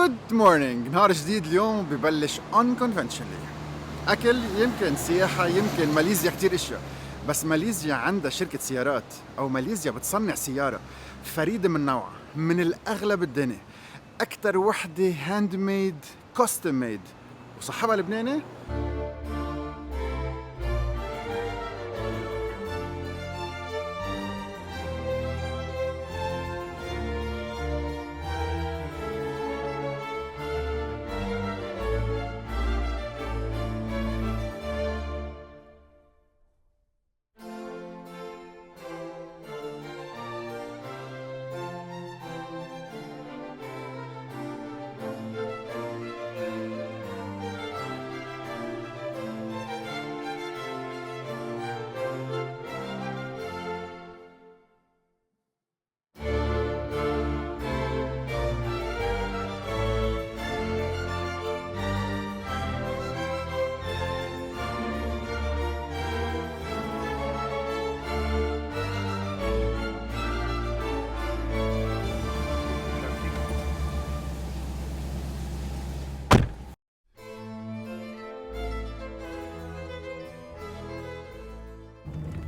Good morning. نهار جديد اليوم ببلش unconventionally. أكل يمكن سياحة يمكن ماليزيا كتير اشياء، بس ماليزيا عندها شركة سيارات أو ماليزيا بتصنع سيارة فريدة من نوعها من الأغلى بالدنيا، أكتر وحدة هاند ميد كاستم ميد وصاحبها لبناني.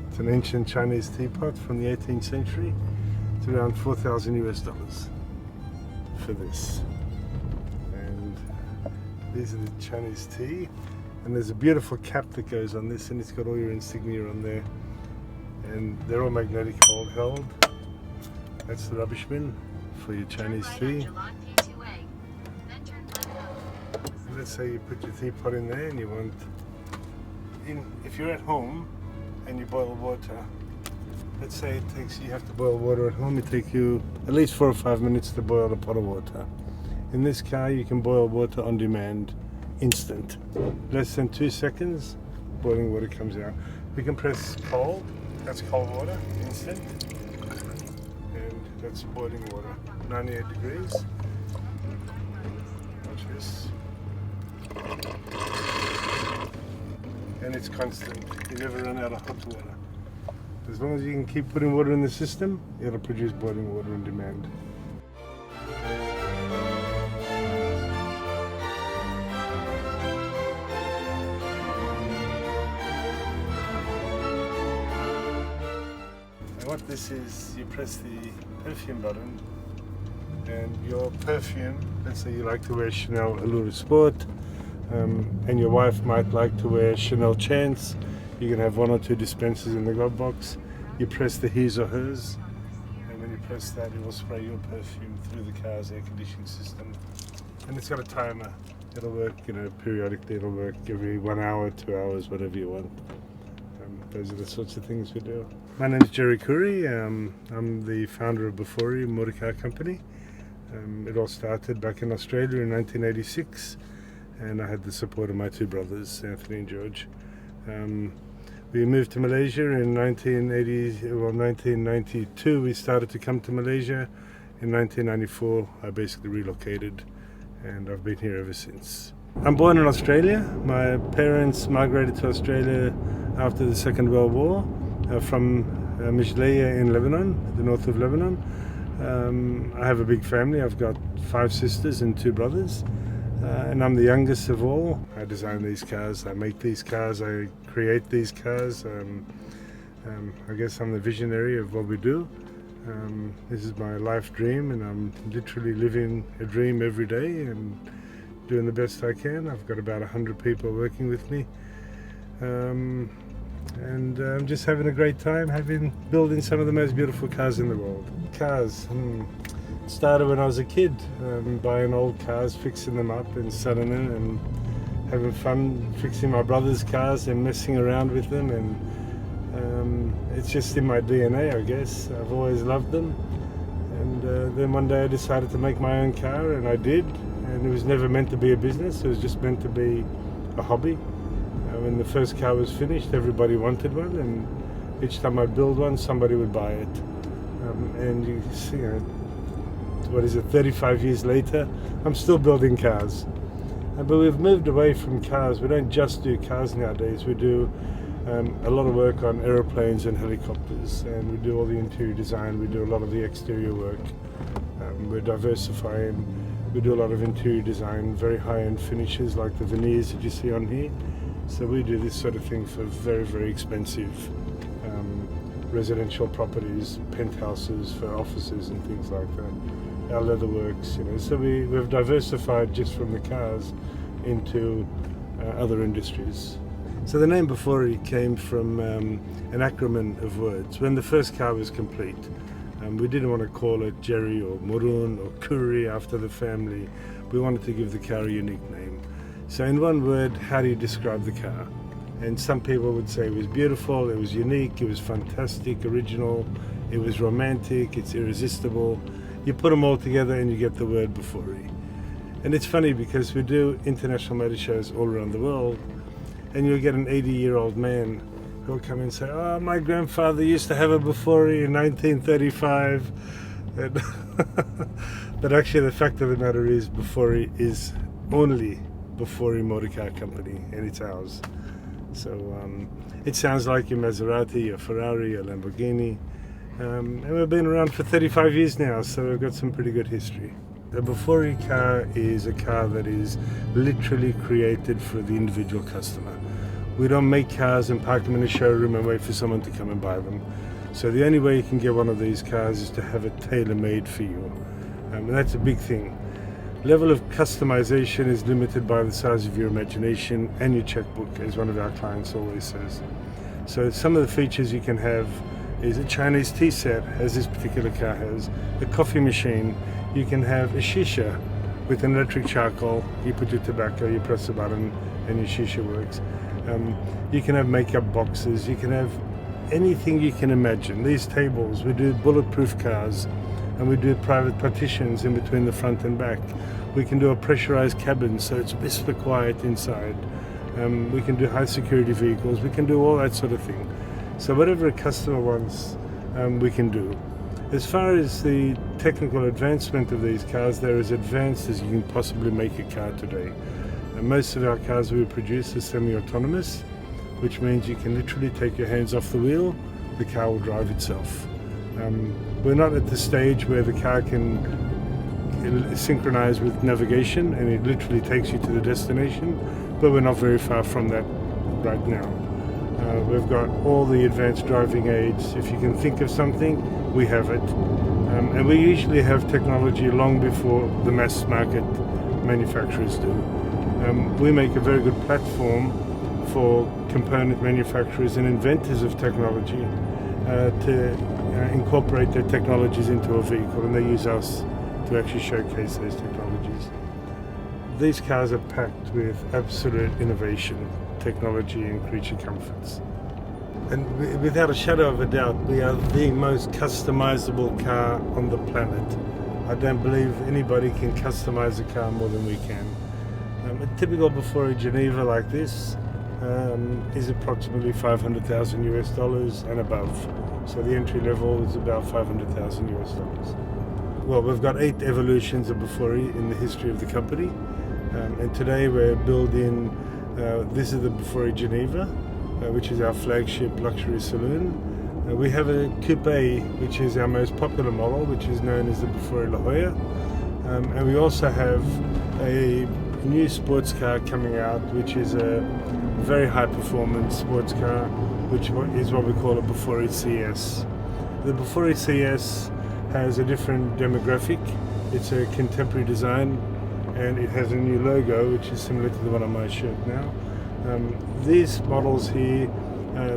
It's an ancient Chinese teapot from the 18th century. It's around $4,000 for this. And these are the Chinese tea. And there's a beautiful cap that goes on this, and it's got all your insignia on there. And they're all magnetic held. That's the rubbish bin for your Chinese tea. Let's say you put your teapot in there and you want, if you're at home, and you boil water. Let's say you have to boil water at home, it takes you at least 4 or 5 minutes to boil a pot of water. In this car you can boil water on demand, instant. Less than 2 seconds, boiling water comes out. We can press cold, that's cold water, instant. And that's boiling water, 98 degrees. Watch this. And it's constant. You never run out of hot water. As long as you can keep putting water in the system, it'll produce boiling water on demand. And what this is, you press the perfume button, and your perfume, let's say you like to wear Chanel Allure Sport, and your wife might like to wear Chanel Chance. You can have 1 or 2 dispensers in the glove box. You press the his or hers, and when you press that, it will spray your perfume through the car's air conditioning system. And it's got a timer. It'll work, periodically. It'll work every 1 hour, 2 hours, whatever you want. Those are the sorts of things we do. My name is Gerry Khouri. I'm the founder of Bufori, Mahrakat company. It all started back in Australia in 1986. And I had the support of my 2 brothers, Anthony and George. We moved to Malaysia in 1992. We started to come to Malaysia. In 1994, I basically relocated, and I've been here ever since. I'm born in Australia. My parents migrated to Australia after the Second World War from Mijleya in Lebanon, the north of Lebanon. I have a big family. I've got 5 sisters and 2 brothers. And I'm the youngest of all. I design these cars, I make these cars, I create these cars. I guess I'm the visionary of what we do. This is my life dream, and I'm literally living a dream every day and doing the best I can. I've got about 100 people working with me. And I'm just having a great time building some of the most beautiful cars in the world. Cars. Started when I was a kid, buying old cars, fixing them up and selling them, and having fun fixing my brother's cars and messing around with them. And it's just in my DNA, I guess. I've always loved them. And then one day I decided to make my own car, and I did. And it was never meant to be a business, it was just meant to be a hobby. When the first car was finished, everybody wanted one, and each time I'd build one, somebody would buy it. And you see, 35 years later, I'm still building cars. But we've moved away from cars. We don't just do cars nowadays. We do a lot of work on aeroplanes and helicopters, and we do all the interior design. We do a lot of the exterior work. We're diversifying. We do a lot of interior design, very high-end finishes like the veneers that you see on here. So we do this sort of thing for very, very expensive residential properties, penthouses for offices and things like that. Our leatherworks, you know. So we've diversified just from the cars into other industries. So the name Bufori came from an acronym of words. When the first car was complete, we didn't want to call it Gerry or Murun or Khouri after the family. We wanted to give the car a unique name. So in one word, how do you describe the car? And some people would say it was beautiful, it was unique, it was fantastic, original, it was romantic, it's irresistible. You put them all together and you get the word Bufori. And it's funny because we do international motor shows all around the world, and you'll get an 80-year-old man who'll come and say, oh, my grandfather used to have a Bufori in 1935. But actually the fact of the matter is Bufori is only Bufori Motor Car Company, and it's ours. So it sounds like your Maserati, your Ferrari, your Lamborghini. And we've been around for 35 years now, so we've got some pretty good history. The Bufori car is a car that is literally created for the individual customer. We don't make cars and park them in a showroom and wait for someone to come and buy them. So the only way you can get one of these cars is to have it tailor-made for you. And that's a big thing. Level of customization is limited by the size of your imagination and your checkbook, as one of our clients always says. So some of the features you can have is a Chinese tea set, as this particular car has, a coffee machine. You can have a shisha with an electric charcoal. You put your tobacco, you press a button, and your shisha works. You can have makeup boxes. You can have anything you can imagine. These tables, we do bulletproof cars, and we do private partitions in between the front and back. We can do a pressurized cabin, so it's whisper quiet inside. We can do high security vehicles. We can do all that sort of thing. So whatever a customer wants, we can do. As far as the technical advancement of these cars, they're as advanced as you can possibly make a car today. Most of our cars we produce are semi-autonomous, which means you can literally take your hands off the wheel, the car will drive itself. We're not at the stage where the car can synchronize with navigation and it literally takes you to the destination, but we're not very far from that right now. We've got all the advanced driving aids. If you can think of something, we have it. And we usually have technology long before the mass market manufacturers do. We make a very good platform for component manufacturers and inventors of technology to incorporate their technologies into a vehicle, and they use us to actually showcase those technologies. These cars are packed with absolute innovation, technology and creature comforts. And without a shadow of a doubt, we are the most customizable car on the planet. I don't believe anybody can customize a car more than we can. A typical Bufori Geneva like this is approximately $500,000 and above. So the entry level is about $500,000. Well, we've got 8 evolutions of Bufori in the history of the company. And today we're building, this is the Bufori Geneva, which is our flagship luxury saloon. We have a coupe, which is our most popular model, which is known as the Bufori La Jolla. And we also have a new sports car coming out, which is a very high performance sports car, which is what we call a Bufori CS. The Bufori CS has a different demographic. It's a contemporary design and it has a new logo, which is similar to the one on my shirt now. These models here,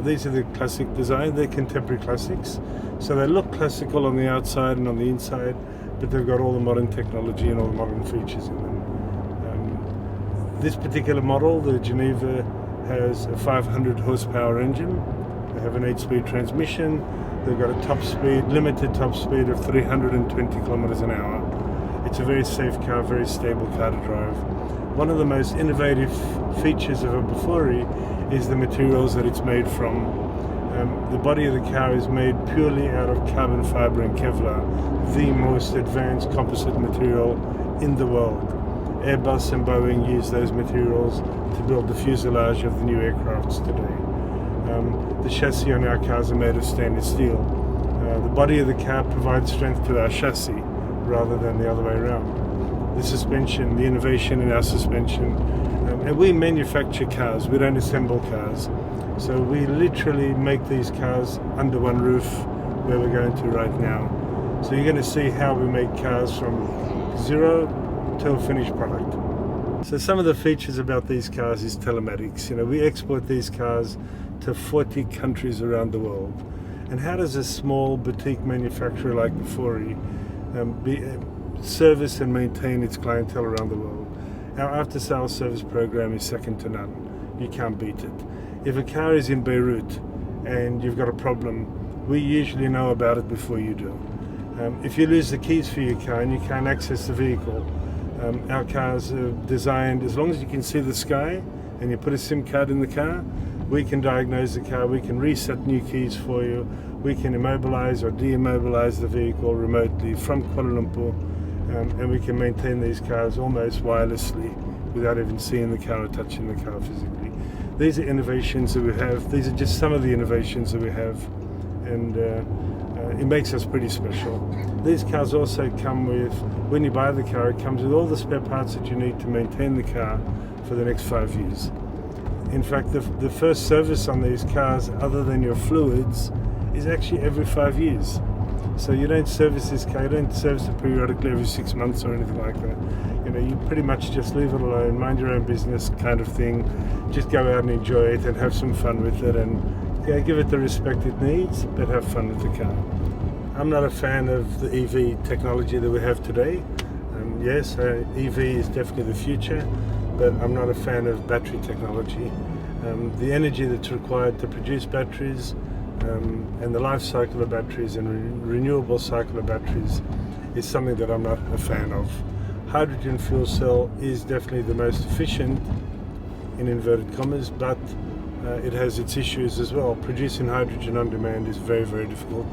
these are the classic design. They're contemporary classics, so they look classical on the outside and on the inside, but they've got all the modern technology and all the modern features in them. This particular model, the Geneva, has a 500 horsepower engine. They have an 8-speed transmission. They've got a limited top speed of 320 kilometers an hour. It's a very safe car, very stable car to drive. One of the most innovative features of a Bufori is the materials that it's made from. The body of the car is made purely out of carbon fiber and Kevlar, the most advanced composite material in the world. Airbus and Boeing use those materials to build the fuselage of the new aircrafts today. The chassis on our cars are made of stainless steel. The body of the car provides strength to our chassis rather than the other way around. the suspension, the innovation in our suspension. And we manufacture cars, we don't assemble cars. So we literally make these cars under one roof where we're going to right now. So you're going to see how we make cars from zero to a finished product. So some of the features about these cars is telematics. You know, we export these cars to 40 countries around the world. And how does a small boutique manufacturer like Bufori service and maintain its clientele around the world? Our after-sales service program is second to none. You can't beat it. If a car is in Beirut and you've got a problem, we usually know about it before you do. If you lose the keys for your car and you can't access the vehicle, our cars are designed, as long as you can see the sky and you put a SIM card in the car, we can diagnose the car, we can reset new keys for you, we can immobilize or de-immobilize the vehicle remotely from Kuala Lumpur, and we can maintain these cars almost wirelessly without even seeing the car or touching the car physically. These are innovations that we have. These are just some of the innovations that we have, and it makes us pretty special. These cars also come with, when you buy the car, it comes with all the spare parts that you need to maintain the car for the next 5 years. In fact, the first service on these cars, other than your fluids, is actually every 5 years. So you don't service this car, you don't service it periodically every 6 months or anything like that. You know, you pretty much just leave it alone, mind your own business kind of thing. Just go out and enjoy it and have some fun with it, and give it the respect it needs, but have fun with the car. I'm not a fan of the EV technology that we have today. Yes, EV is definitely the future, but I'm not a fan of battery technology. The energy that's required to produce batteries and the life cycle of batteries and renewable cycle of batteries is something that I'm not a fan of. Hydrogen fuel cell is definitely the most efficient, in inverted commas, but it has its issues as well. Producing hydrogen on demand is very, very difficult,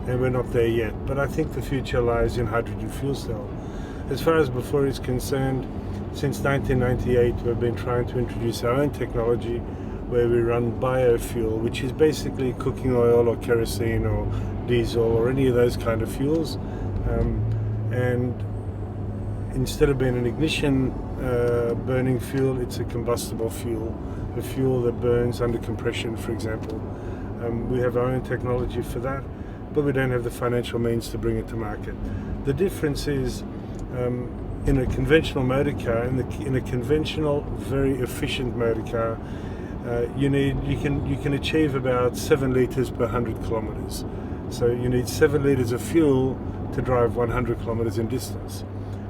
and we're not there yet. But I think the future lies in hydrogen fuel cell. As far as Bufori is concerned, since 1998 we've been trying to introduce our own technology where we run biofuel, which is basically cooking oil or kerosene or diesel or any of those kind of fuels, and instead of being an ignition burning fuel, it's a combustible fuel, a fuel that burns under compression, for example. We have our own technology for that, but we don't have the financial means to bring it to market. The difference is, in a conventional motor car, in a conventional, very efficient motor car, you can achieve about 7 litres per 100 kilometres. So you need 7 litres of fuel to drive 100 kilometres in distance.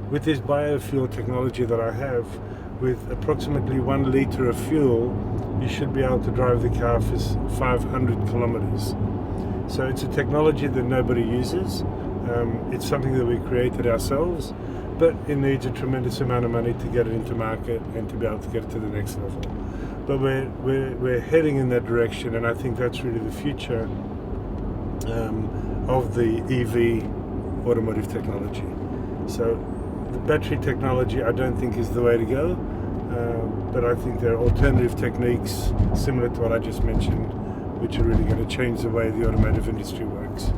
With this biofuel technology that I have, with approximately 1 litre of fuel, you should be able to drive the car for 500 kilometres. So it's a technology that nobody uses. It's something that we created ourselves, but it needs a tremendous amount of money to get it into market and to be able to get it to the next level. But we're heading in that direction, and I think that's really the future of the EV automotive technology. So the battery technology I don't think is the way to go, but I think there are alternative techniques similar to what I just mentioned, which are really going to change the way the automotive industry works.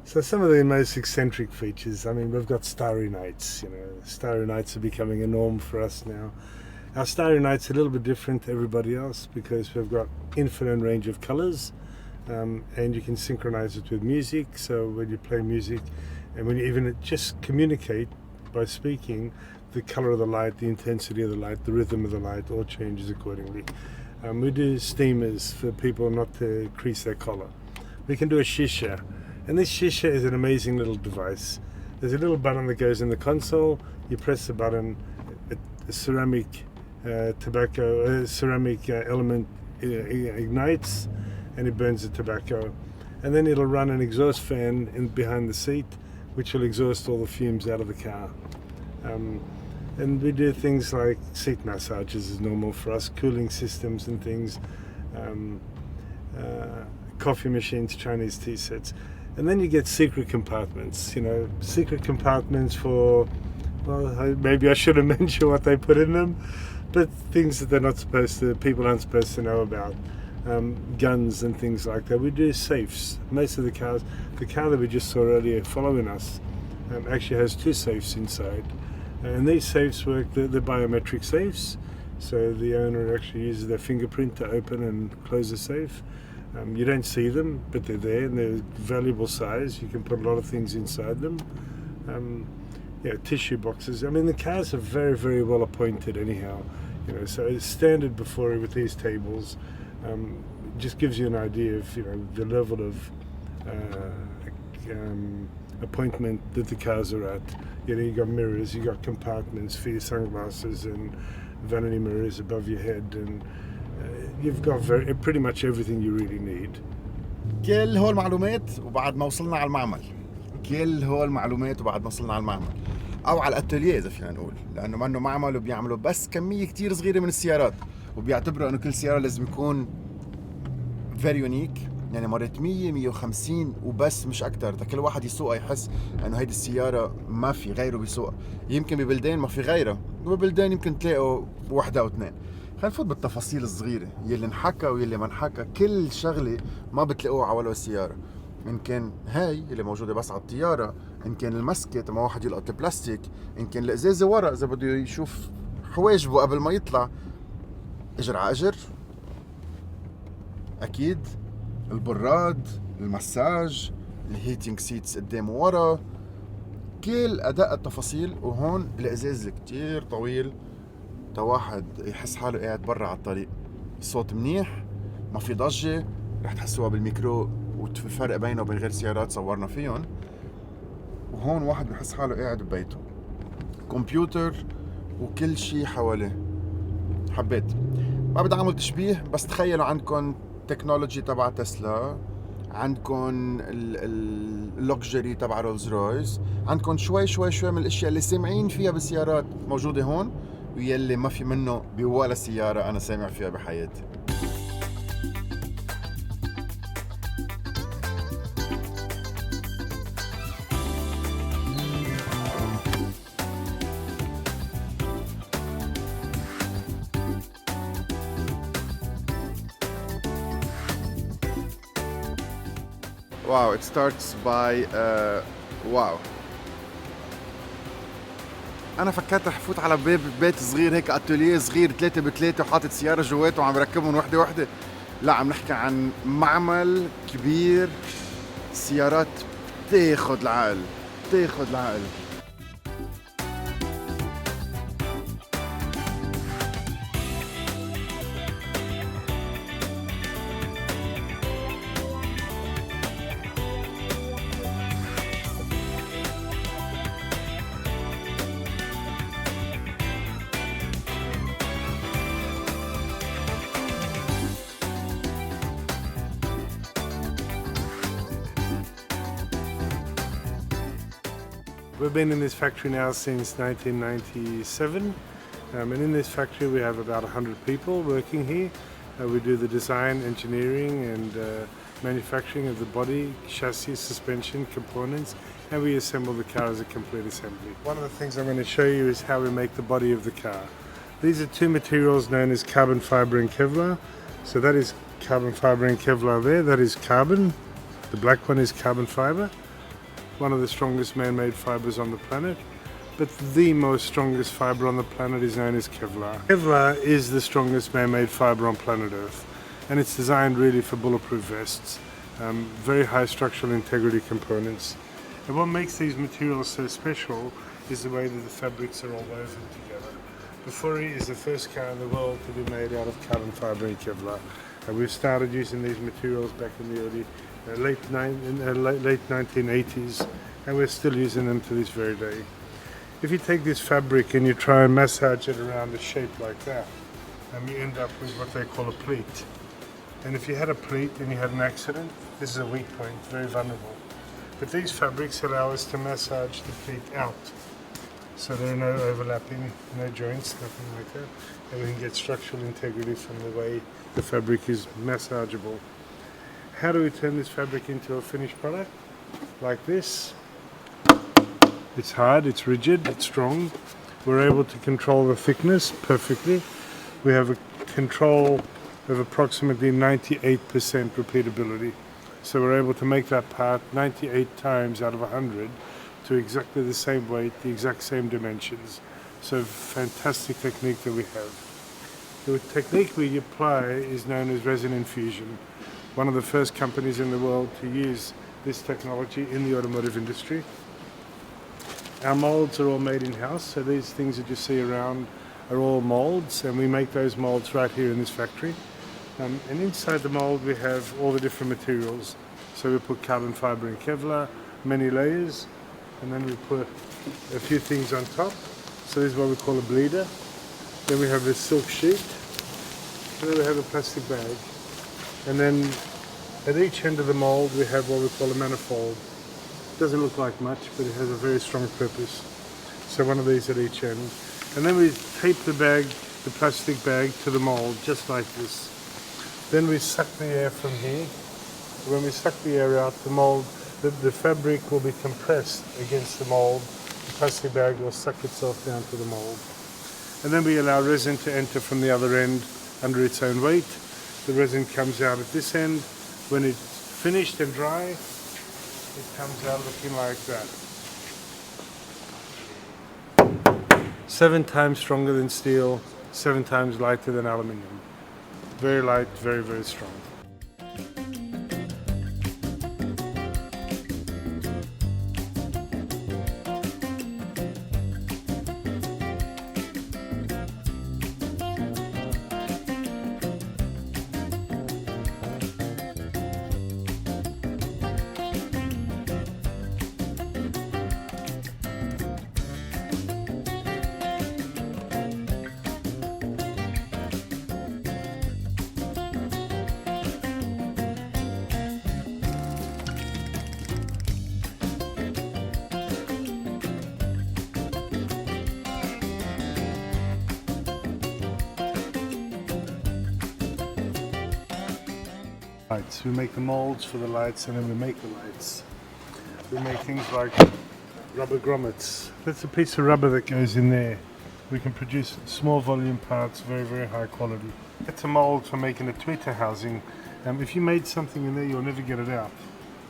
So some of the most eccentric features, I mean, we've got starry nights, starry nights are becoming a norm for us now. Our starry nights are a little bit different to everybody else because we've got infinite range of colors, and you can synchronize it with music. So when you play music and when you even just communicate by speaking, the color of the light, the intensity of the light, the rhythm of the light all changes accordingly. We do steamers for people not to crease their collar. We can do a shisha. And this shisha is an amazing little device. There's a little button that goes in the console. You press the button, a ceramic element ignites, and it burns the tobacco. And then it'll run an exhaust fan behind the seat, which will exhaust all the fumes out of the car. And we do things like seat massages is normal for us, cooling systems and things, coffee machines, Chinese tea sets. And then you get secret compartments, you know, secret compartments for, well, maybe I shouldn't mention what they put in them, but things that they're not supposed to, people aren't supposed to know about. Guns and things like that. We do safes. Most of the cars, the car that we just saw earlier following us, actually has 2 safes inside. And these safes work, they're biometric safes. So the owner actually uses their fingerprint to open and close the safe. You don't see them, but they're there and they're valuable size. You can put a lot of things inside them. Yeah, tissue boxes. I mean, the cars are very, very well appointed anyhow. You know, so it's standard Bufori with these tables. Just gives you an idea of, you know, the level of appointment that the cars are at. You know, you got mirrors, you got compartments for your sunglasses and vanity mirrors above your head, and you've got pretty much everything you really need. كل هول المعلومات وبعد ما وصلنا على المعمل. كل هول المعلومات وبعد ما وصلنا على المعمل او على الاتوليه اذا فينا نقول، لانه ما انه معمل وبيعملوا بس كميه كتير صغيره من السيارات، وبيعتبروا انه كل سياره لازم يكون فيري يونيك، يعني مرات 100 150 وبس مش اكثر، كل واحد يسوقها يحس انه هيدي السياره ما في غيره بيسوقها. يمكن ببلدان ما في غيرها، وببلدان يمكن تلاقوا وحده او اثنين. خلينا نفوت بالتفاصيل الصغيره يلي انحكى ويلي ما انحكى. كل شغله ما بتلاقوها على ولا سياره، ان كان هاي اللي موجوده بس على الطياره، ان كان المسكه تما واحد يلقط البلاستيك، ان كان الازازه ورا اذا بده يشوف حواجبه قبل ما يطلع، اجر على اجر اكيد، البراد، المساج، الهيتينج سيتس قدام وورا، كل اداء التفاصيل. وهون الازاز كتير طويل تا واحد يحس حاله قاعد برا على الطريق. الصوت منيح، ما في ضجه، رح تحسوها بالميكرو والفرق بينه وبين غير سيارات صورنا فيهم. وهون واحد بحس حاله قاعد ببيته، كمبيوتر وكل شيء حواليه. حبيت. ما بدي اعمل تشبيه، بس تخيلوا عندكم تكنولوجي تبع تسلا، عندكم اللوكجري تبع رولز رويس، عندكم شوي شوي شوي من الاشياء اللي سامعين فيها بالسيارات موجوده هون، ويلي ما في منه بولا سياره انا سامع فيها بحياتي. Wow, it starts by wow. أنا فكرت رح فوت على بيت صغير هيك، أتوليه صغير 3x3 وحاطط سيارة جواته وعم بركبهم وحدة وحدة. لا، عم نحكي عن معمل كبير، سيارات تاخد العقل، تاخد العقل. We've been in this factory now since 1997, and in this factory we have about 100 people working here. We do the design, engineering and manufacturing of the body, chassis, suspension, components, and we assemble the car as a complete assembly. One of the things I'm going to show you is how we make the body of the car. These are 2 materials known as carbon fiber and Kevlar. So that is carbon fiber and Kevlar there, that is carbon. The black one is carbon fiber. One of the strongest man-made fibers on the planet, but the most strongest fiber on the planet is known as Kevlar. Kevlar is the strongest man-made fiber on planet Earth, and it's designed really for bulletproof vests, very high structural integrity components. And what makes these materials so special is the way that the fabrics are all woven together. Bufori is the first car in the world to be made out of carbon fiber and Kevlar. We've started using these materials back in the late 1980s, and we're still using them to this very day. If you take this fabric and you try and massage it around a shape like that, you end up with what they call a pleat. And if you had a pleat and you had an accident, this is a weak point, very vulnerable. But these fabrics allow us to massage the pleat out. So there are no overlapping, no joints, nothing like that. And we can get structural integrity from the way the fabric is massageable. How do we turn this fabric into a finished product? like this. It's hard, it's rigid, it's strong. We're able to control the thickness perfectly. We have a control of approximately 98% repeatability. So we're able to make that part 98 times out of 100 to exactly the same weight, the exact same dimensions. So fantastic technique that we have. The technique we apply is known as resin infusion. One of the first companies in the world to use this technology in the automotive industry. Our molds are all made in-house, so these things that you see around are all molds, and we make those molds right here in this factory. And inside the mold we have all the different materials. So we put carbon fiber and Kevlar, many layers, and then we put a few things on top. So this is what we call a bleeder. Then we have a silk sheet, and then we have a plastic bag. And then at each end of the mold we have what we call a manifold. Doesn't look like much, but it has a very strong purpose. So one of these at each end. And then we tape the bag, the plastic bag, to the mold, just like this. Then we suck the air from here. When we suck the air out, the mold, the fabric will be compressed against the mold. The plastic bag will suck itself down to the mold. And then we allow resin to enter from the other end under its own weight. The resin comes out at this end. When it's finished and dry, it comes out looking like that. 7 times stronger than steel, 7 times lighter than aluminium. Very light, very, very strong. Lights. We make the molds for the lights, and then we make the lights. We make things like rubber grommets. That's a piece of rubber that goes in there. We can produce small volume parts, very, very high quality. It's a mold for making a tweeter housing. If you made something in there, you'll never get it out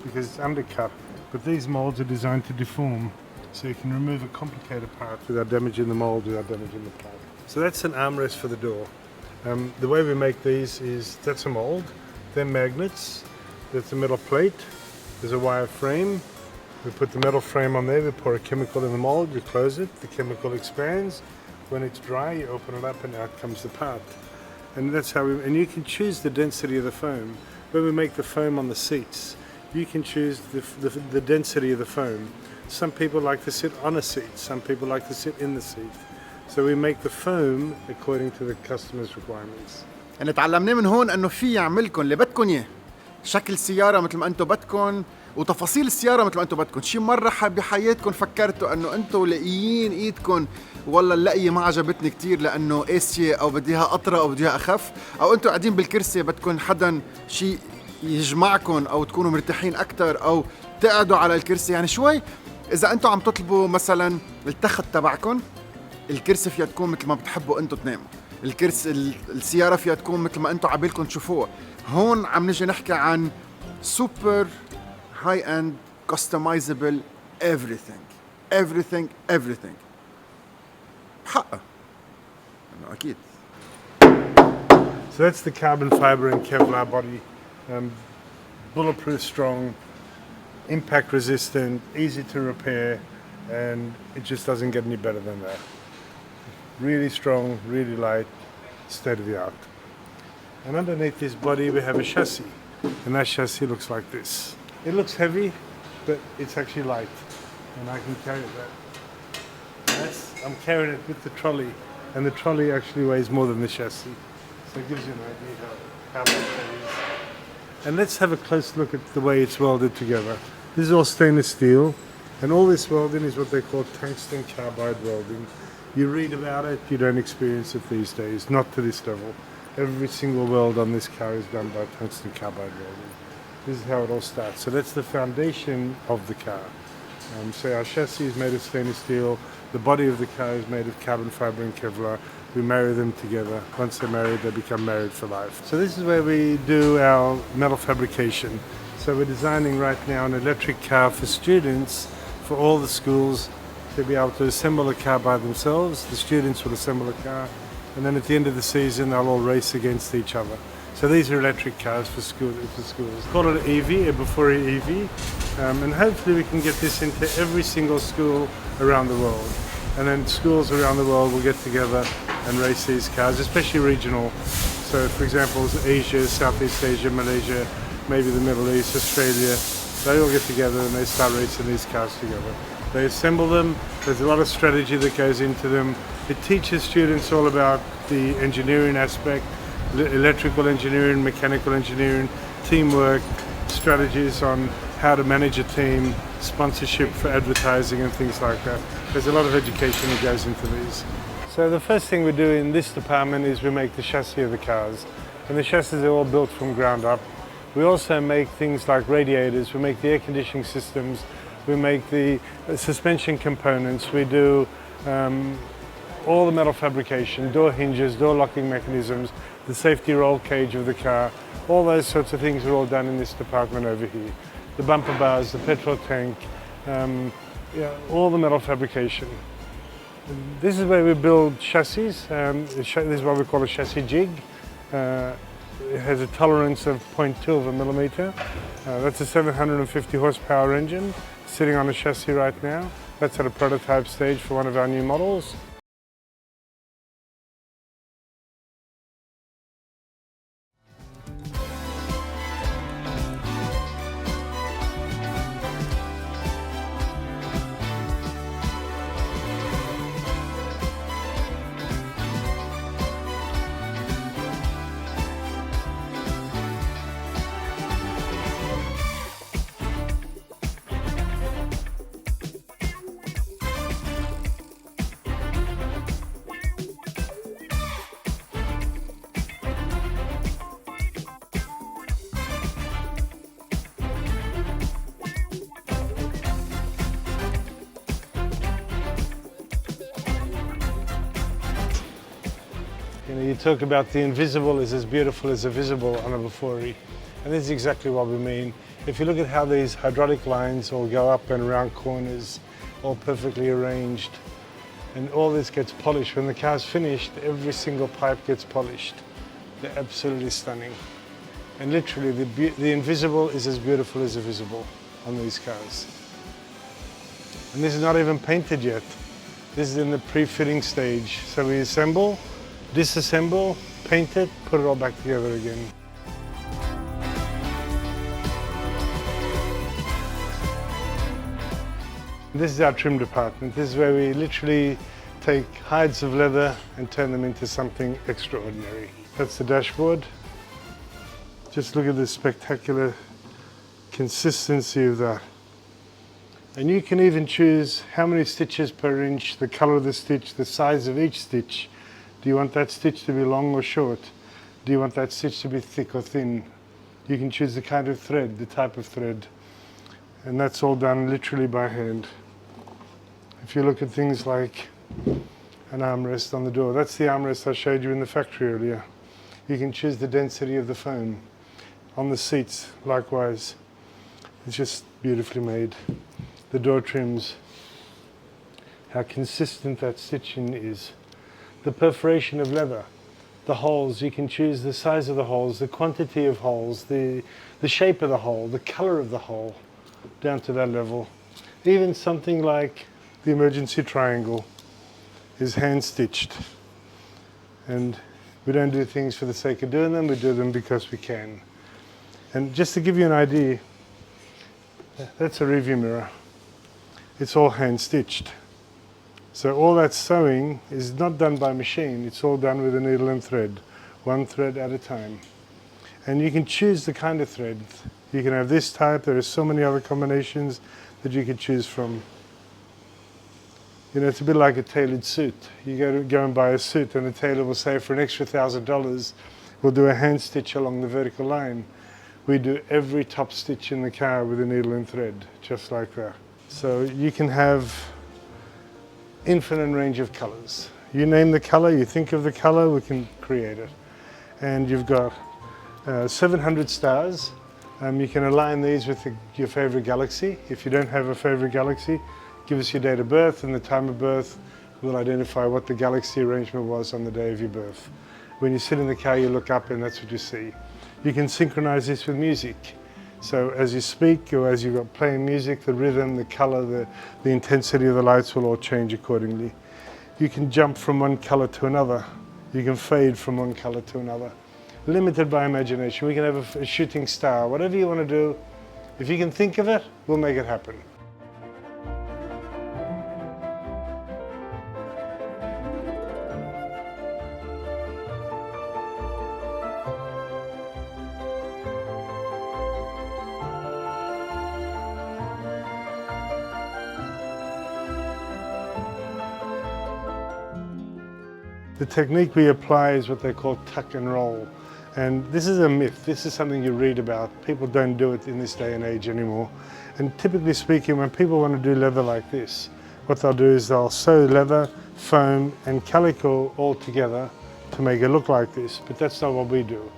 because it's undercut. But these molds are designed to deform, so you can remove a complicated part without damaging the mold, without damaging the part. So that's an armrest for the door. The way we make these is, that's a mold. They're magnets, that's a metal plate, there's a wire frame. We put the metal frame on there, we pour a chemical in the mold, you close it, the chemical expands. When it's dry, you open it up and out comes the part. And that's how and you can choose the density of the foam. When we make the foam on the seats, you can choose the density of the foam. Some people like to sit on a seat, some people like to sit in the seat. So we make the foam according to the customer's requirements. يعني تعلمناه من هون انه في يعملكم اللي بدكم اياه، شكل سياره مثل ما انتم بدكم وتفاصيل السياره مثل ما انتم بدكم. شي مره بحياتكم فكرتوا انه انتم لاقيين ايدكم والله اللقيه ما عجبتني كثير لانه قاسيه او بدي اياها قطره او بدي اياها اخف، او انتم قاعدين بالكرسي بدكم حدا شي يجمعكم او تكونوا مرتاحين اكثر او تقعدوا على الكرسي؟ يعني شوي اذا انتم عم تطلبوا مثلا التخت تبعكم، الكرسي فيها تكون مثل ما بتحبوا انتم تناموا، الكرسي السيارة فيها تكون مثل ما انتم عبالكم تشوفوها. هون عم نجي نحكي عن super high end customizable everything بحقها انه اكيد. So that's the carbon fiber and Kevlar body. Bulletproof, strong, impact resistant, easy to repair, and it just doesn't get any better than that. Really strong, really light, state of the art. And underneath this body we have a chassis, and that chassis looks like this. It looks heavy, but it's actually light, and I can carry that. I'm carrying it with the trolley, and the trolley actually weighs more than the chassis, so it gives you an idea how light that is. And let's have a close look at the way it's welded together. This is all stainless steel, and all this welding is what they call tungsten carbide welding. You read about it, you don't experience it these days, not to this level. Every single weld on this car is done by tungsten carbide welding. This is how it all starts. So that's the foundation of the car. So our chassis is made of stainless steel. The body of the car is made of carbon fiber and Kevlar. We marry them together. Once they're married, they become married for life. So this is where we do our metal fabrication. So we're designing right now an electric car for students, for all the schools, to be able to assemble a car by themselves. The students will assemble a car, and then at the end of the season, they'll all race against each other. So these are electric cars for schools. Call it an EV, a Bufori EV, and hopefully we can get this into every single school around the world. And then schools around the world will get together and race these cars, especially regional. So for example, Asia, Southeast Asia, Malaysia, maybe the Middle East, Australia, they all get together and they start racing these cars together. They assemble them, there's a lot of strategy that goes into them. It teaches students all about the engineering aspect, electrical engineering, mechanical engineering, teamwork, strategies on how to manage a team, sponsorship for advertising and things like that. There's a lot of education that goes into these. So the first thing we do in this department is we make the chassis of the cars. And the chassis are all built from ground up. We also make things like radiators, we make the air conditioning systems, we make the suspension components, we do all the metal fabrication, door hinges, door locking mechanisms, the safety roll cage of the car, all those sorts of things are all done in this department over here. The bumper bars, the petrol tank, all the metal fabrication. This is where we build chassis. This is what we call a chassis jig. It has a tolerance of 0.2 of a millimeter. That's a 750 horsepower engine sitting on a chassis right now. That's at a prototype stage for one of our new models. You talk about the invisible is as beautiful as the visible on a Bufori, and this is exactly what we mean. If you look at how these hydraulic lines all go up and around corners, all perfectly arranged, and all this gets polished. When the car's finished, every single pipe gets polished. They're absolutely stunning. And literally, the invisible is as beautiful as the visible on these cars. And this is not even painted yet. This is in the pre-fitting stage. So we assemble, disassemble, paint it, put it all back together again. This is our trim department. This is where we literally take hides of leather and turn them into something extraordinary. That's the dashboard. Just look at the spectacular consistency of that. And you can even choose how many stitches per inch, the color of the stitch, the size of each stitch. Do you want that stitch to be long or short? Do you want that stitch to be thick or thin? You can choose the kind of thread, the type of thread. And that's all done literally by hand. If you look at things like an armrest on the door, that's the armrest I showed you in the factory earlier. You can choose the density of the foam. On the seats, likewise. It's just beautifully made. The door trims, how consistent that stitching is. The perforation of leather, the holes, you can choose the size of the holes, the quantity of holes, the shape of the hole, the color of the hole, down to that level. Even something like the emergency triangle is hand stitched. And we don't do things for the sake of doing them, we do them because we can. And just to give you an idea, that's a rearview mirror. It's all hand stitched. So all that sewing is not done by machine, it's all done with a needle and thread, one thread at a time. And you can choose the kind of thread. You can have this type, there are so many other combinations that you can choose from. You know, it's a bit like a tailored suit. You go and buy a suit and the tailor will say for an extra $1,000, we'll do a hand stitch along the vertical line. we do every top stitch in the car with a needle and thread, just like that. So you can have infinite range of colors. You name the color, you think of the color, we can create it. And you've got 700 stars. You can align these with your favorite galaxy. If you don't have a favorite galaxy, give us your date of birth, and the time of birth will identify what the galaxy arrangement was on the day of your birth. When you sit in the car, you look up and that's what you see. You can synchronize this with music. So as you speak or as you're playing music, the rhythm, the color, the intensity of the lights will all change accordingly. You can jump from one color to another. You can fade from one color to another. Limited by imagination. We can have a shooting star, whatever you want to do. If you can think of it, we'll make it happen. The technique we apply is what they call tuck and roll. And this is a myth. This is something you read about. People don't do it in this day and age anymore. And typically speaking, when people want to do leather like this, what they'll do is they'll sew leather, foam and calico all together to make it look like this. But that's not what we do.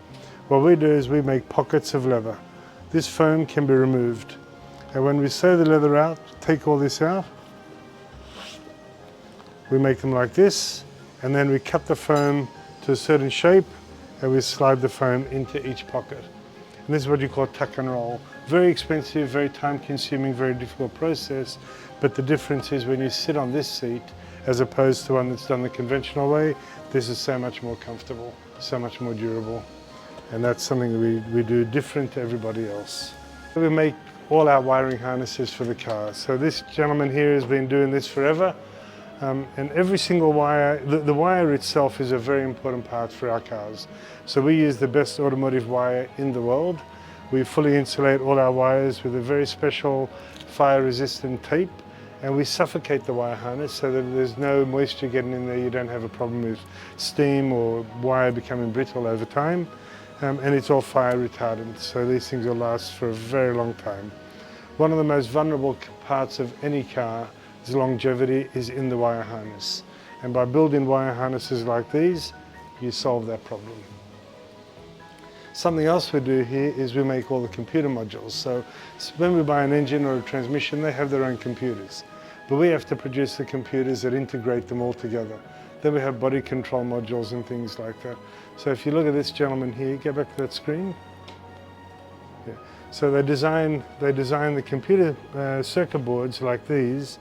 What we do is we make pockets of leather. This foam can be removed. And when we sew the leather out, take all this out, we make them like this. And then we cut the foam to a certain shape and we slide the foam into each pocket. And this is what you call tuck and roll. Very expensive, very time consuming, very difficult process. But the difference is when you sit on this seat, as opposed to one that's done the conventional way, this is so much more comfortable, so much more durable. And that's something we do different to everybody else. We make all our wiring harnesses for the car. So this gentleman here has been doing this forever. And every single wire, the wire itself is a very important part for our cars. So we use the best automotive wire in the world. We fully insulate all our wires with a very special fire-resistant tape, and we suffocate the wire harness so that there's no moisture getting in there. You don't have a problem with steam or wire becoming brittle over time. And it's all fire retardant, so these things will last for a very long time. One of the most vulnerable parts of any car, its longevity, is in the wire harness. And by building wire harnesses like these, you solve that problem. Something else we do here is we make all the computer modules. So when we buy an engine or a transmission, they have their own computers. But we have to produce the computers that integrate them all together. Then we have body control modules and things like that. So if you look at this gentleman here, go back to that screen. Yeah. So they design the computer circuit boards like these,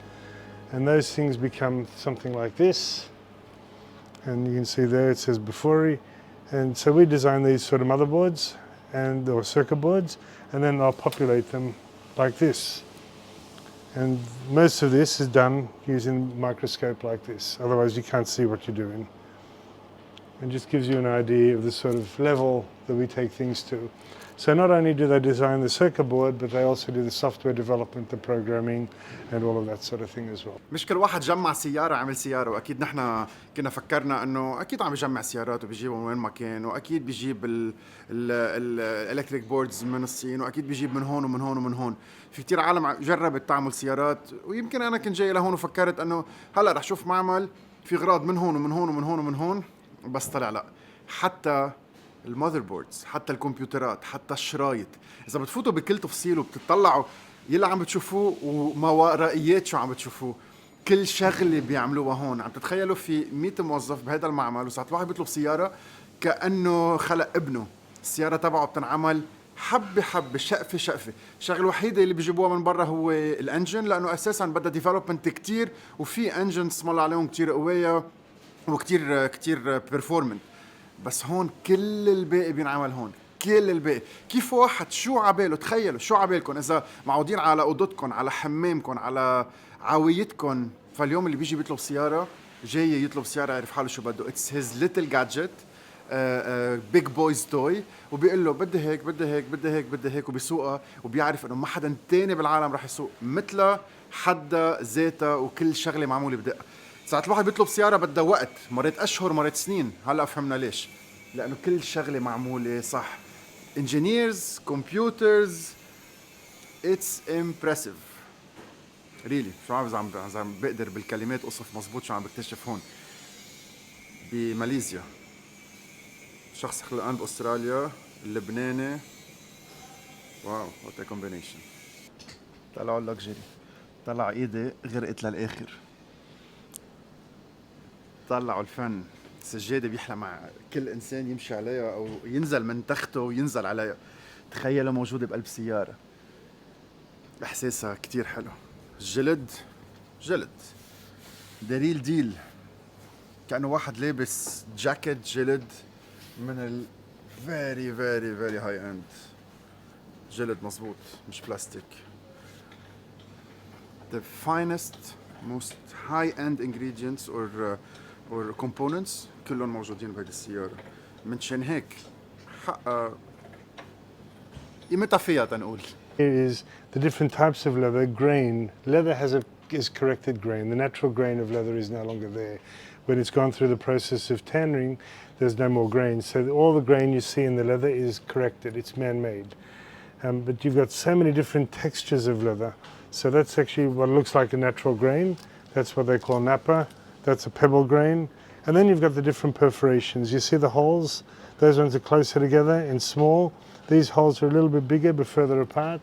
and those things become something like this. And you can see there it says Bufori. And so we design these sort of motherboards or circuit boards, and then they'll populate them like this. And most of this is done using a microscope like this. Otherwise you can't see what you're doing. And just gives you an idea of the sort of level that we take things to. So not only do they design the circuit board, but they also do the software development, the programming, and all of that sort of thing as well. مش كل واحد جمع سيارة عمل سيارة، وأكيد نحن كنا فكرنا إنه أكيد عم يجمع سيارات وبيجيبهم وين ما كان، وأكيد بيجيب الإلكتريك بوردز من الصين، وأكيد بيجيب من هون ومن هون ومن هون. في كتير عالم جربت تعمل سيارات، ويمكن أنا كنت جاي لهون وفكرت إنه هلا رح شوف معمل في غراض من هون ومن هون ومن هون ومن هون، بس طلع لا. حتى المذر بوردز، حتى الكمبيوترات، حتى الشرايط، إذا بتفوتوا بكل تفصيل وبتطلعوا يلا عم بتشوفوه وما ورائيات شو عم بتشوفوه، كل شغلة بيعملوها هون. عم تتخيلوا في 100 موظف بهذا المعمل، وساعة واحد بيطلب سيارة كأنه خلق ابنه. السيارة تبعه بتنعمل حبة حبة، شقفة شقفة. الشغلة الوحيدة اللي بيجيبوها من برا هو الانجن، لأنه أساساً بدها ديفلوبمنت كتير، وفي انجنز اسم الله عليهم كتير قوية وكتير بيرفورمنت. بس هون كل الباقي بينعمل هون، كل الباقي. كيف واحد شو عباله، تخيلوا شو عبالكم إذا معودين على أوضتكم، على حمامكم، على عويتكم، فاليوم اللي بيجي بيطلب سيارة، جاي يطلب سيارة يعرف حاله شو بده. It's his little gadget, big boy's toy، وبيقول له بدي هيك بدي هيك بدي هيك بدي هيك، وبيسوقها، وبيعرف إنه ما حدا تاني بالعالم رح يسوق مثله، حدا ذاتها، وكل شغلة معمولة بدقة. ساعات الواحد بيطلب سيارة بدها وقت، مرات أشهر مرات سنين. هلأ فهمنا ليش، لأنه كل شغلة معمولة صح. engineers, computers. It's impressive. Really. شو عم بقدر بالكلمات أوصف مزبوط شو عم بكتشف هون بماليزيا. شخص خلقان بأستراليا، اللبناني. واو what a combination. طلعوا اللكجري. طلع ايدي غرقت للآخر. طلعوا الفن. سجادة بيحلى مع كل إنسان يمشي عليها أو ينزل من تخته وينزل عليها. تخيلوا موجودة بقلب سيارة. إحساسها كتير حلو. جلد دليل ديل. كأنه واحد لابس جاكيت جلد من ال very high end. جلد مزبوط مش بلاستيك. The finest most high end ingredients or components كلهم موجودين بهذه السيارة. منشان هيك حقها قيمتها فيها تنقول. Here is the different types of leather. Grain. Leather is corrected grain. The natural grain of leather is no longer there. When it's gone through the process of tannering, there's no more grain. So all the grain you see in the leather is corrected. It's man-made. But you've got so many different textures of leather. So that's actually what looks like a natural grain. That's what they call nappa. That's a pebble grain. And then you've got the different perforations. You see the holes? Those ones are closer together and small. These holes are a little bit bigger but further apart.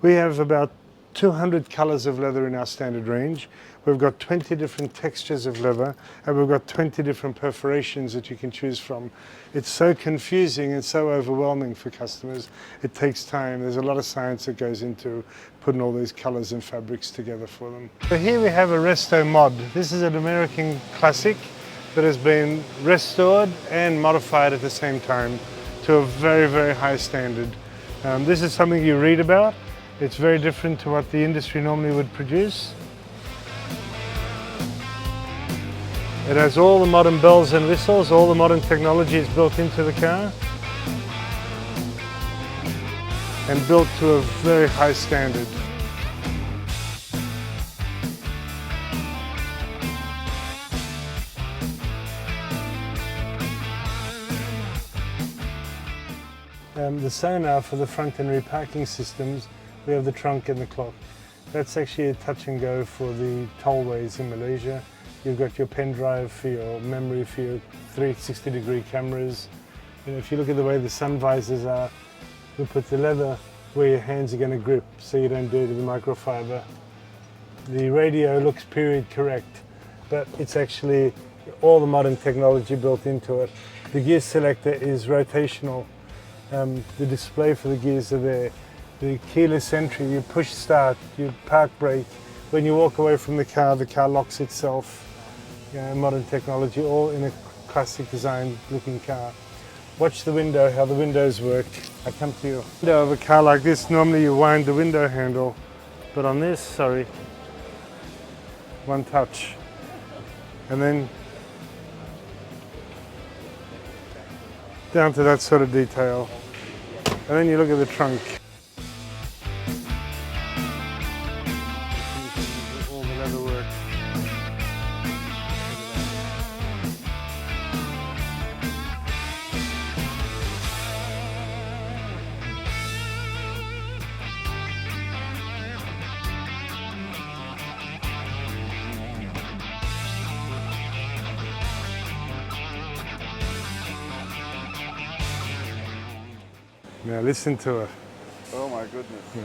We have about 200 colors of leather in our standard range. We've got 20 different textures of leather and we've got 20 different perforations that you can choose from. It's so confusing and so overwhelming for customers. It takes time. There's a lot of science that goes into putting all these colors and fabrics together for them. So here we have a resto mod. This is an American classic that has been restored and modified at the same time to a very high standard. This is something you read about. It's very different to what the industry normally would produce. It has all the modern bells and whistles, all the modern technology is built into the car and built to a very high standard. The sonar for the front and rear parking systems, we have the trunk and the clock. That's actually a touch and go for the tollways in Malaysia. You've got your pen drive for your memory for your 360-degree cameras. You know, if you look at the way the sun visors are, we put the leather where your hands are going to grip so you don't do it with microfiber. The radio looks period correct, but it's actually all the modern technology built into it. The gear selector is rotational. The display for the gears are there. The keyless entry, you push start, you park brake. When you walk away from the car locks itself. You know, modern technology, all in a classic design looking car. Watch the window, how the windows work. I come to you. Window of a car like this, normally you wind the window handle, but on this, sorry, one touch. And then down to that sort of detail. And then you look at the trunk. All the leather work. Now listen to it. Oh my goodness. Yeah.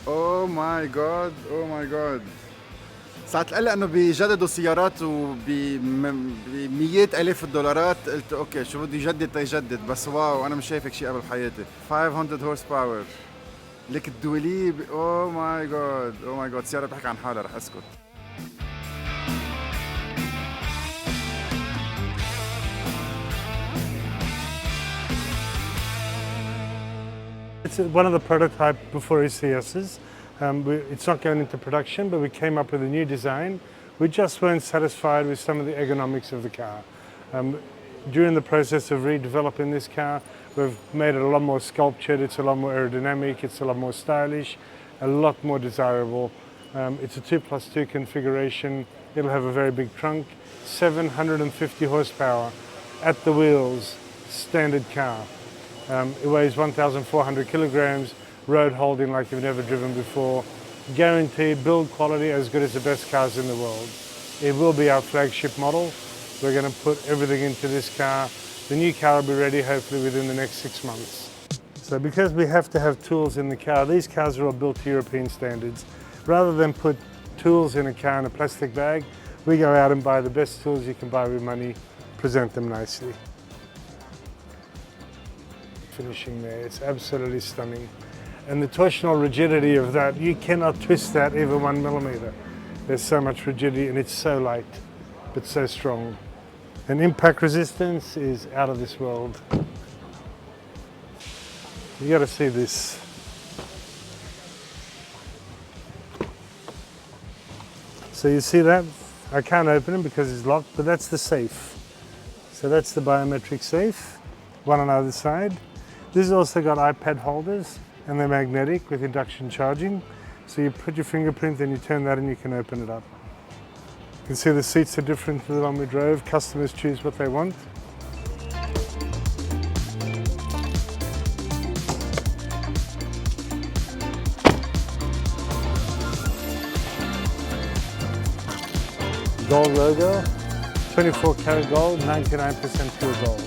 Oh my god, oh my god. ساعة تقلق انه بيجددوا سيارات بمئات الاف الدولارات قلت اوكي شو بده يجدد تيجدد بس واو انا مش شايف هيك شيء قبل بحياتي 500 هورس باور لك الدوليب او ماي جاد او ماي جاد سيارة بتحكي عن حالها رح اسكت It's one of the prototype Bufori CSs. It's not going into production, but we came up with a new design. We just weren't satisfied with some of the ergonomics of the car. During the process of redeveloping this car, we've made it a lot more sculptured, it's a lot more aerodynamic, it's a lot more stylish, a lot more desirable. It's a 2+2 configuration. It'll have a very big trunk, 750 horsepower at the wheels, standard car. It weighs 1,400 kilograms, road holding like you've never driven before. Guaranteed build quality as good as the best cars in the world. It will be our flagship model. We're going to put everything into this car. The new car will be ready hopefully within the next 6 months. So because we have to have tools in the car, these cars are all built to European standards. Rather than put tools in a car in a plastic bag, we go out and buy the best tools you can buy with money, present them nicely. Finishing there, it's absolutely stunning. And the torsional rigidity of that, you cannot twist that even 1 millimeter. There's so much rigidity and it's so light, but so strong. And impact resistance is out of this world. You gotta see this. So you see that? I can't open it because it's locked, but that's the safe. So that's the biometric safe, one on either side. This has also got iPad holders and they're magnetic with induction charging. So you put your fingerprint and you turn that and you can open it up. You can see the seats are different to the one we drove. Customers choose what they want. Gold logo, 24 karat gold, 99% pure gold.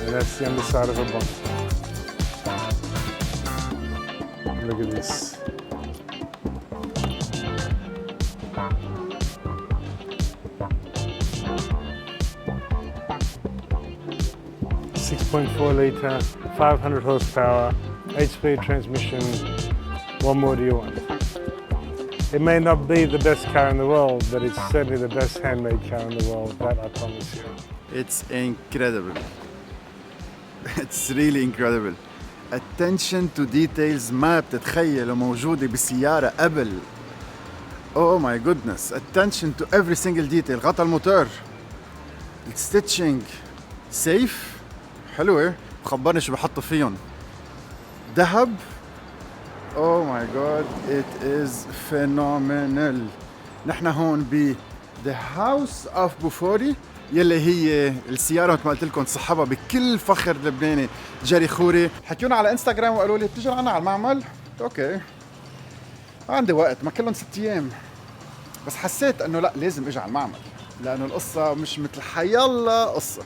And that's the underside of a bonnet. Look at this. .4 litre, 500 horsepower, 8-speed transmission. What more do you want? It may not be the best car in the world, but it's certainly the best handmade car in the world, that I promise you. It's incredible. It's really incredible. Attention to details ما بتتخيلوا موجودة بسيارة قبل. Oh my goodness. Attention to every single detail. غطا الموتور. الستيتشنج. سيف. حلوة. مخبرني شو بحطوا فيهم. ذهب. Oh my god. It is phenomenal. نحن هون ب The House of Bufori يلي هي السيارة مثل ما قلت لكم صحبها بكل فخر لبناني جيري خوري. حكيونا على انستغرام وقالوا لي بتيجي عنا على المعمل؟ اوكي. عندي وقت ما كلهم 6 ايام. بس حسيت انه لا لازم اجي على المعمل لانه القصة مش مثل حيالله قصة.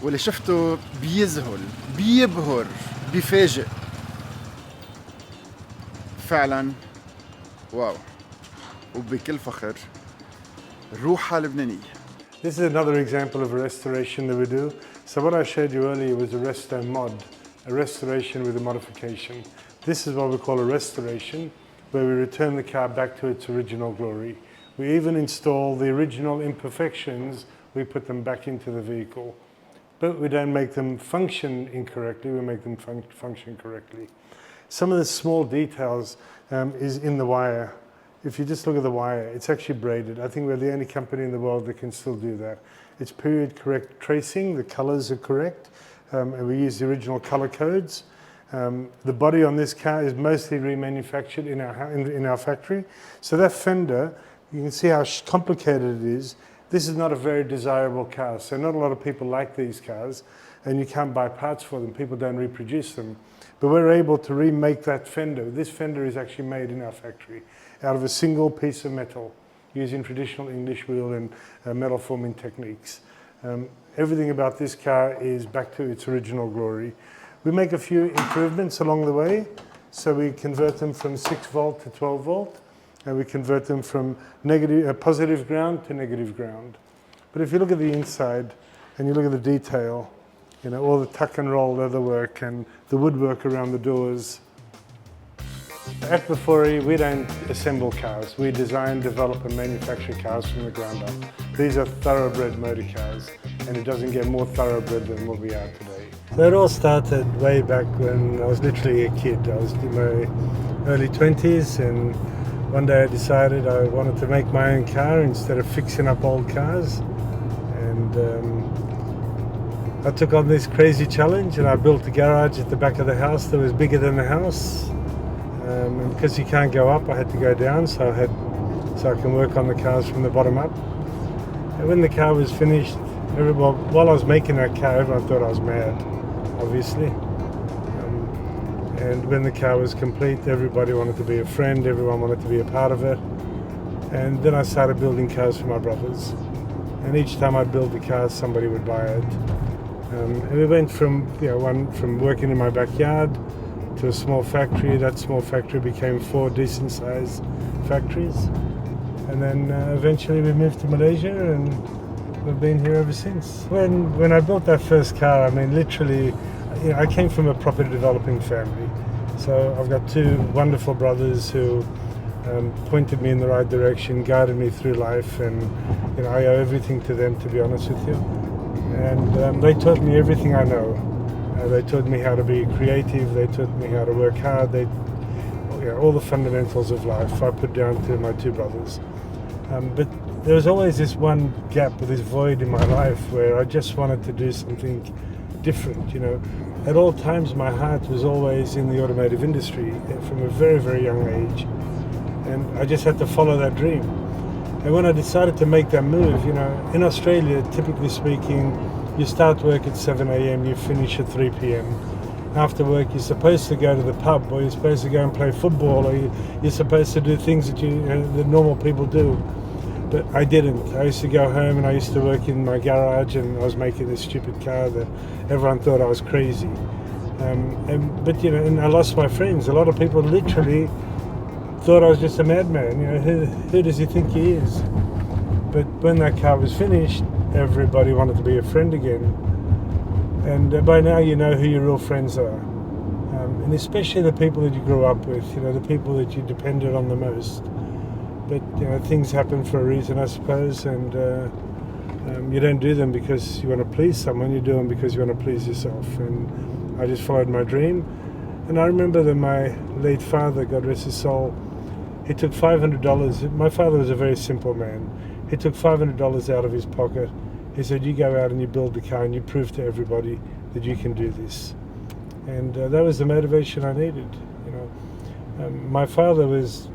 واللي شفته بيذهل، بيبهر، بيفاجئ. فعلا واو. وبكل فخر روحها لبنانية. This is another example of a restoration that we do. So what I showed you earlier was a resto mod, a restoration with a modification. This is what we call a restoration, where we return the car back to its original glory. We even install the original imperfections, we put them back into the vehicle. But we don't make them function incorrectly, we make them function correctly. Some of the small details is in the wire. If you just look at the wire, it's actually braided. I think we're the only company in the world that can still do that. It's period correct tracing, the colors are correct, and we use the original color codes. The body on this car is mostly remanufactured in our factory. So that fender, you can see how complicated it is. This is not a very desirable car, so not a lot of people like these cars, and you can't buy parts for them. People don't reproduce them. But we're able to remake that fender. This fender is actually made in our factory out of a single piece of metal using traditional English wheel and metal forming techniques. Everything about this car is back to its original glory. We make a few improvements along the way. So we convert them from 6 volt to 12 volt, and we convert them from positive ground to negative ground. But if you look at the inside and you look at the detail, you know, all the tuck and roll leatherwork and the woodwork around the doors. At Bufori, we don't assemble cars. We design, develop and manufacture cars from the ground up. These are thoroughbred motor cars, and it doesn't get more thoroughbred than what we are today. So it all started way back when I was literally a kid. I was in my early 20s, and one day I decided I wanted to make my own car instead of fixing up old cars, and I took on this crazy challenge, and I built a garage at the back of the house that was bigger than the house. And because you can't go up, I had to go down, so I can work on the cars from the bottom up. And when the car was finished, while I was making that car, everyone thought I was mad, obviously. And when the car was complete, everybody wanted to be a friend, everyone wanted to be a part of it. And then I started building cars for my brothers. And each time I'd build the car, somebody would buy it. And we went from from working in my backyard to a small factory. That small factory became 4 decent-sized factories. And then eventually we moved to Malaysia, and we've been here ever since. When I built that first car, I mean, literally, I came from a property developing family. So I've got 2 wonderful brothers who pointed me in the right direction, guided me through life, and I owe everything to them, to be honest with you. And they taught me everything I know. They taught me how to be creative, they taught me how to work hard, all the fundamentals of life I put down to my 2 brothers. But there was always this one gap, this void in my life where I just wanted to do something different, At all times my heart was always in the automotive industry from a very, very young age. And I just had to follow that dream. And when I decided to make that move, in Australia, typically speaking, you start work at 7 a.m, you finish at 3 p.m. After work, you're supposed to go to the pub, or you're supposed to go and play football, or you're supposed to do things that normal people do. But I didn't. I used to go home and I used to work in my garage, and I was making this stupid car that everyone thought I was crazy. And I lost my friends. A lot of people literally thought I was just a madman. Who does he think he is? But when that car was finished, everybody wanted to be a friend again. And by now you know who your real friends are. And especially the people that you grew up with, the people that you depended on the most. But things happen for a reason, I suppose, and you don't do them because you want to please someone, you do them because you want to please yourself. And I just followed my dream. And I remember that my late father, God rest his soul, he took $500. My father was a very simple man. He took $500 out of his pocket. He said, you go out and you build the car and you prove to everybody that you can do this. And that was the motivation I needed, My father was,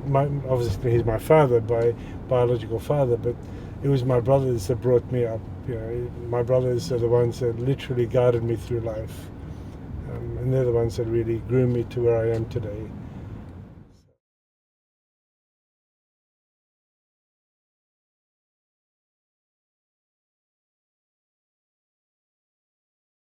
obviously he's my father by biological father, but it was my brothers that brought me up. My brothers are the ones that literally guided me through life. And they're the ones that really grew me to where I am today.